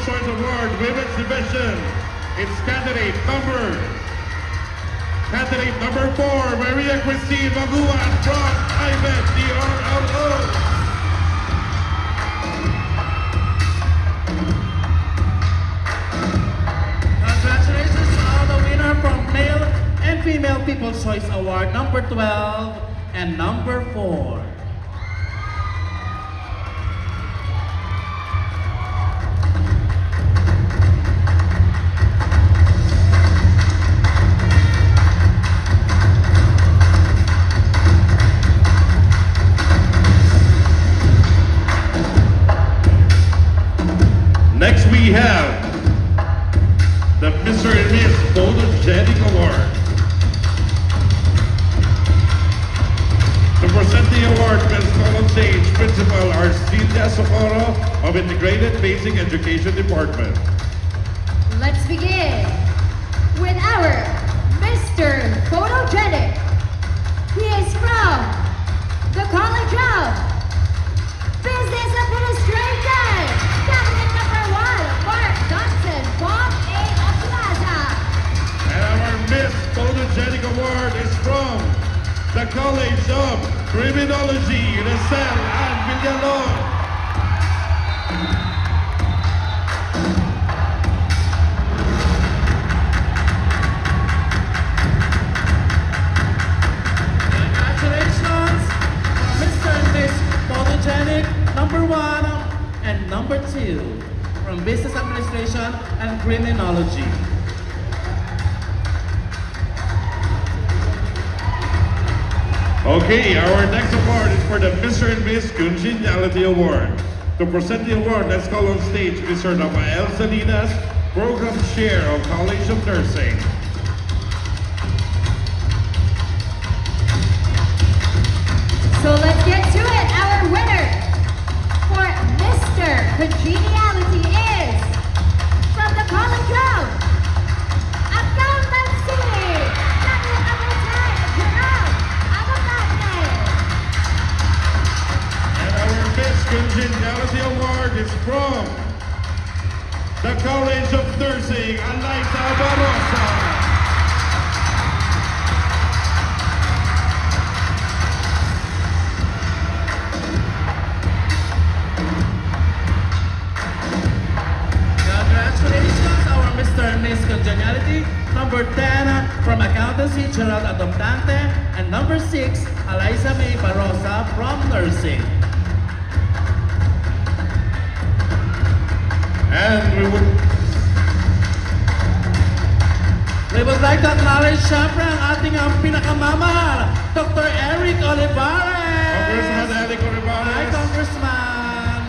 Choice Award, Women's Division. It's candidate number 4, Maria Christine Maguan from IBET DRLO. Congratulations to all the winner from Male and Female People's Choice Award number 12 and number 4. Next we have the Mr. and Miss Photogenic Award. To present the award, Ms. Colon Sage, Principal Arcilia Socorro of Integrated Basic Education Department. Let's begin with our Mr. Photogenic. He is from the College of Business Administration. Cabinet number 1, Mark Johnson, Bob A. Plaza. And our Miss Photogenic Award is from the College of Criminology, Rizal and Villalon. Congratulations, Mr. and Miss Photogenic number 1 and number 2 from Business Administration and Criminology. Okay, our next award is for the Mr. and Miss Congeniality Award. To present the award, let's call on stage Mr. Rafael Salinas, Program Chair of College of Nursing. So let's get to it. Our winner for Mr. Congeniality is from the College of Accountancy. Cabinet number 10, Jerome Abacate. And our Miss Congeniality Award is from the College of Nursing, Alaisa Barosa. Congratulations, our Mr. and Miss Congeniality number 10 from Accountancy, Gerald Adoptante, and number 6, Eliza May Barosa from Nursing. And We would like to acknowledge syempre ang ating pinakamamahal, Dr. Eric Olivares! Congressman Eric Hi, Olivares. Congressman!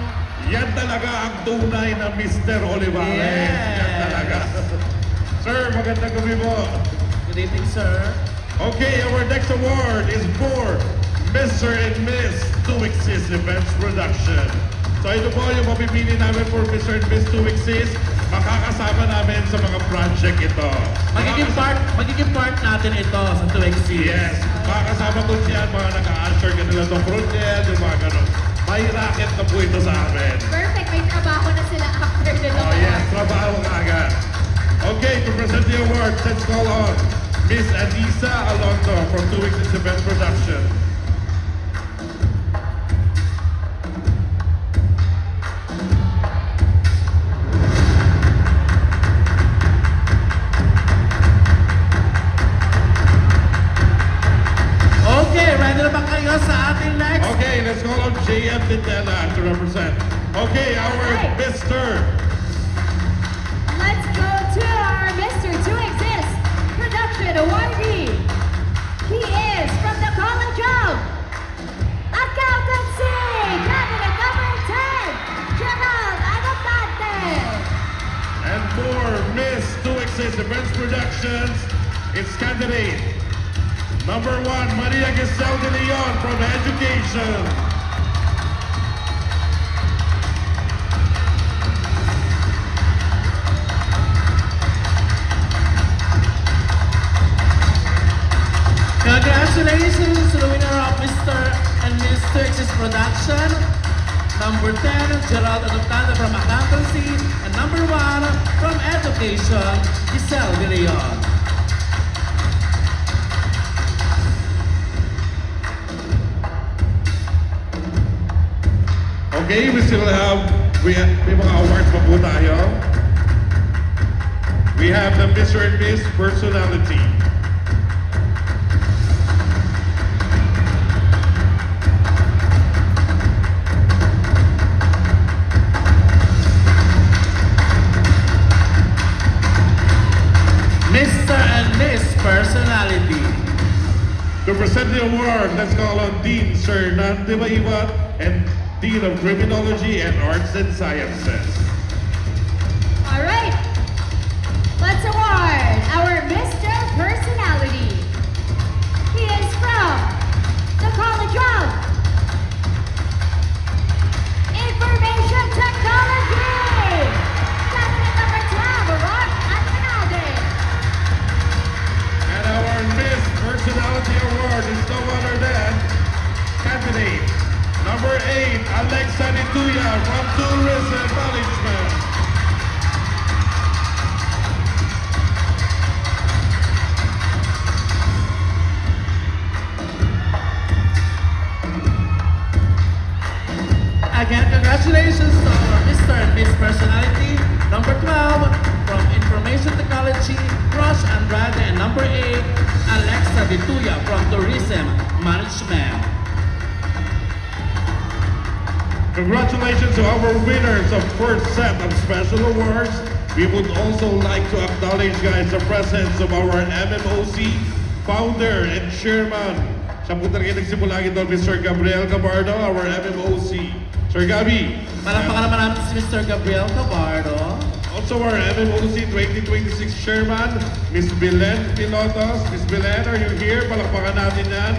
Yan talaga ang tunay na Mr. Olivares. Yes. Yan talaga. Sir, magandang gabi mo. Good evening, sir. Okay, our next award is for Mr. and Miss 2Exist Events Production. So ito po yung mapipili namin for Mr. and Miss 2Exist. Makakasama namin sa mga project ito. Magiging part natin ito sa 2XC. Yes, makakasama ko siya mga naka-answer ka nila ng project, yung mga ganun. May racket na po ito sa amin. Perfect. May trabaho na sila after the Oh yes, trabaho ka agad. Okay, to present the award, let's call on Miss Anissa Alonso from 2Exist Events Production. Okay, ready na ba kayo sa ating next? Okay, let's call on JM Tintela to represent. Okay, our Okay. Mr. Let's go to our Mr. 2Exist Production Awardee. He is from the College of Accountancy. Cabinet number 10, Gerald Adoptante. And for Miss 2Exist Events Productions, it's candidate number 1, Maria Giselle de Leon from Education. Congratulations to the winner of Mr. and Miss 2Exist Production, Number 10, Gerald Adoptante from Accountancy. And number 1, from Education, Giselle Villeon. Okay, we have may mga awards pa po tayo. We have the Mr. and Miss Personality. Mr. and Miss Personality. To present the award, let's call on Dean Sir Nante Maivat and Dean of Criminology and Arts and Sciences. All right. Let's award our Mr. Personality. He is from the College of Information Technology. Candidate number 12, Rock Antonade. And our Miss Personality Award is no other than candidate number 8, Alexa Nituya from Tourism Management. Again, congratulations to our Mr. and Miss Personality. Number 12, from Information Technology, Rosh Andrade. And number 8, Alexa Dituya from Tourism Management. Congratulations to our winners of first set of special awards. We would also like to acknowledge, guys, the presence of our MMOC founder and chairman. Siya po talaga nagsimula ito, Mr. Gabriel Cabardo, our MMOC. Sir Gabi. Palakpakan naman natin si Mr. Gabriel Cabardo. Also our MMOC 2026 chairman, Miss Belen Pilotos. Miss Belen, are you here? Palakpakan natin yan.